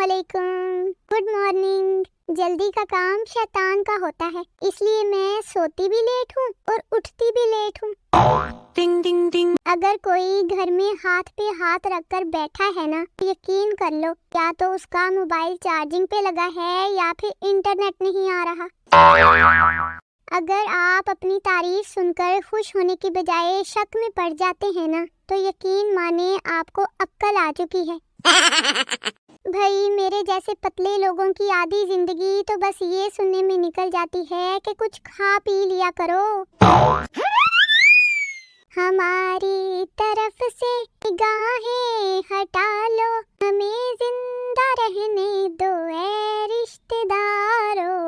अस्सलामुअलैकुम, good morning. जल्दी का काम शैतान का होता है, इसलिए मैं सोती भी लेट हूँ और उठती भी लेट हूँ। टिंग टिंग टिंग। अगर कोई घर में हाथ पे हाथ रखकर बैठा है ना, यकीन कर लो या तो उसका मोबाइल चार्जिंग पे लगा है या फिर इंटरनेट नहीं आ रहा। अगर आप अपनी तारीफ सुनकर खुश होने की बजाय शक में पड़ जाते हैं ना, तो यकीन माने आपको अक्ल आ चुकी है। भाई मेरे जैसे पतले लोगों की आधी जिंदगी तो बस ये सुनने में निकल जाती है कि कुछ खा पी लिया करो। हमारी तरफ से निगाहें हटा लो, हमें जिंदा रहने दो ऐ रिश्तेदारों।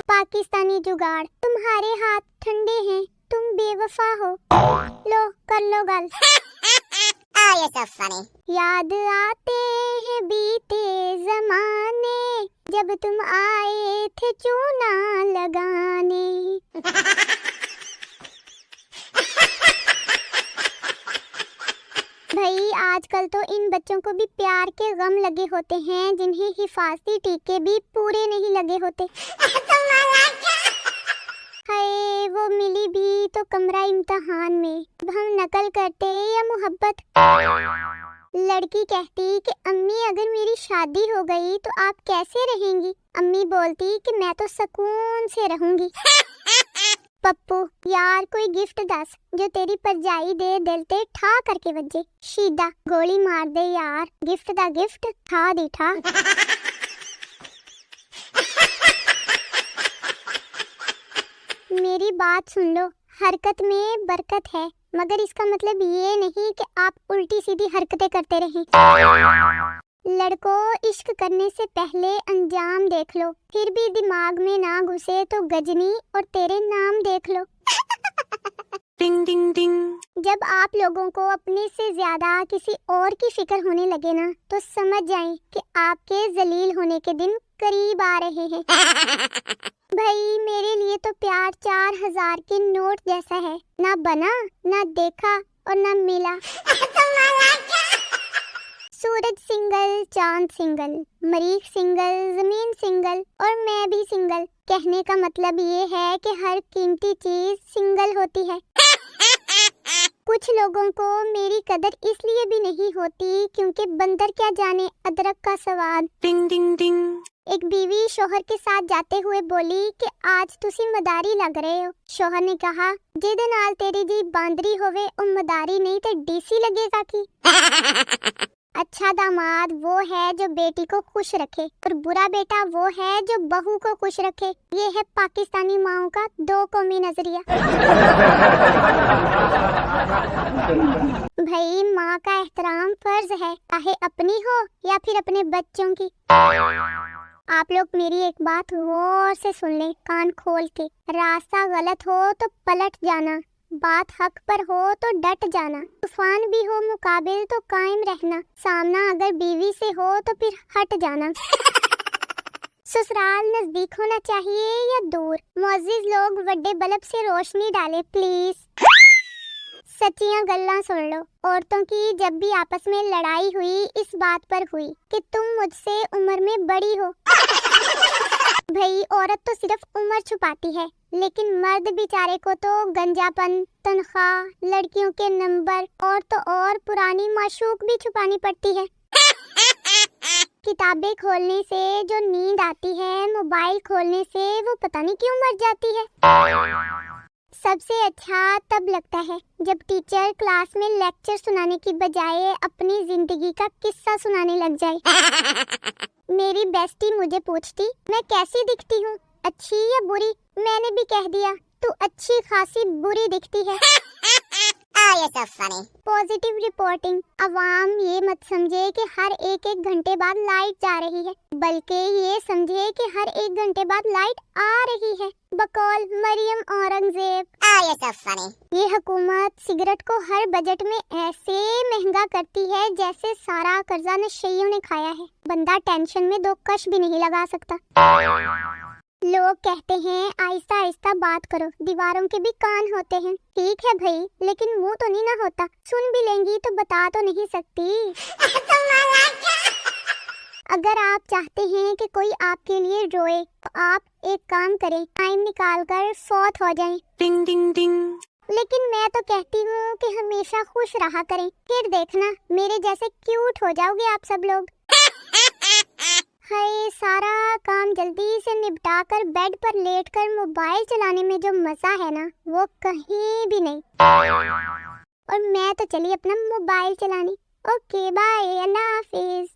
पाकिस्तानी जुगाड़, तुम्हारे हाथ ठंडे हैं, तुम बेवफा हो। लो कर लो गल। याद आते हैं बीते जमाने, जब तुम आए थे चूना लगाने। भाई आजकल तो इन बच्चों को भी प्यार के गम लगे होते हैं, जिन्हें हिफाजती टीके भी पूरे नहीं लगे होते। हाय वो मिली भी तो कमरा इम्तिहान में, अब हम नकल करते या मोहब्बत। लड़की कहती कि अम्मी अगर मेरी शादी हो गई तो आप कैसे रहेंगी? अम्मी बोलती कि मैं तो सुकून से रहूंगी। पप्पू यार कोई गिफ्ट दस जो तेरी परजाई दे दिल ते ठा करके वजे। शीदा गोली मार दे यार, गिफ्ट दा गिफ्ट ठा दी ठा। मेरी बात सुन लो, हरकत में बरकत है, मगर इसका मतलब ये नहीं कि आप उल्टी सीधी हरकतें करते रहें। लड़कों इश्क करने से पहले अंजाम देख लो, फिर भी दिमाग में ना घुसे तो गजनी और तेरे नाम देख लो। टिंग टिंग टिंग। जब आप लोगों को अपने से ज्यादा किसी और की फिक्र होने लगे ना, तो समझ जाएं कि आपके जलील होने के दिन करीब आ रहे हैं। भाई मेरे लिए तो प्यार 4000 के नोट जैसा है, ना बना ना देखा और ना मिला। सूरज सिंगल, चांद सिंगल, मरीख सिंगल, जमीन सिंगल और मैं भी सिंगल। कहने का मतलब ये है कि हर कीमती चीज सिंगल होती है। कुछ लोगों को मेरी कदर इसलिए भी नहीं होती क्योंकि बंदर क्या जाने अदरक का स्वाद। टिंग टिंग टिंग। एक बीवी शोहर के साथ जाते हुए बोली कि आज तुसी मदारी लग रहे हो। शोहर ने कहा जिदे नाल तेरी जी बांदरी होवे ओ मदारी नहीं ते डीसी लगेगा की। अच्छा दामाद वो है जो बेटी को खुश रखे और बुरा बेटा वो है जो बहू को खुश रखे। ये है पाकिस्तानी माओं का दो कौमी नजरिया। भाई माँ का एहतराम फर्ज है, चाहे अपनी हो या फिर अपने बच्चों की। आप लोग मेरी एक बात गौर से सुन लें, कान खोल के। रास्ता गलत हो तो पलट जाना, बात हक पर हो तो डट जाना, तूफान भी हो मुकाबिल तो कायम रहना, सामना अगर बीवी से हो तो फिर हट जाना। ससुराल नजदीक होना चाहिए या दूर? मुअज़्ज़िज़ लोग वड्डे बल्ब से रोशनी डाले प्लीज। सच्चियां गल्लां सुन लो, औरतों की जब भी आपस में लड़ाई हुई इस बात पर हुई कि तुम मुझसे उम्र में बड़ी हो। भाई औरत तो सिर्फ उम्र छुपाती है, लेकिन मर्द बेचारे को तो गंजापन, तनख्वाह, लड़कियों के नंबर और तो और पुरानी माशूक भी छुपानी पड़ती है। किताबें खोलने से जो नींद आती है, मोबाइल खोलने से वो पता नहीं क्यों मर जाती है। सबसे अच्छा तब लगता है जब टीचर क्लास में लेक्चर सुनाने की बजाय अपनी जिंदगी का किस्सा सुनाने लग जाए। मेरी बेस्टी मुझे पूछती मैं कैसी दिखती हूँ, अच्छी या बुरी? मैंने भी कह दिया तू अच्छी खासी बुरी दिखती है। Positive reporting. अवाम ये मत समझे कि हर एक घंटे बाद लाइट जा रही है, बल्कि ये समझे कि हर एक घंटे बाद लाइट आ रही है। बकौल मरियम औरंगजेब। ये हुकूमत सिगरेट को हर बजट में ऐसे महंगा करती है जैसे सारा कर्जा नशेइयों ने खाया है। बंदा टेंशन में दो कश भी नहीं लगा सकता। लोग कहते हैं आहिस्ता आहिस्ता बात करो, दीवारों के भी कान होते हैं। ठीक है भाई, लेकिन मुंह तो नहीं ना होता, सुन भी लेंगी तो बता तो नहीं सकती। अगर आप चाहते हैं कि कोई आपके लिए रोए तो आप एक काम करें, टाइम निकाल कर फौत हो जाएं। टिंग टिंग टिंग। लेकिन मैं तो कहती हूँ कि हमेशा खुश रहा करें, फिर देखना मेरे जैसे क्यूट हो जाओगे आप सब लोग। हाय, सारा काम जल्दी से निपटा कर बेड पर लेटकर मोबाइल चलाने में जो मजा है ना, वो कहीं भी नहीं। और मैं तो चली अपना मोबाइल चलाने। ओके बाय, अल्लाह हाफिज।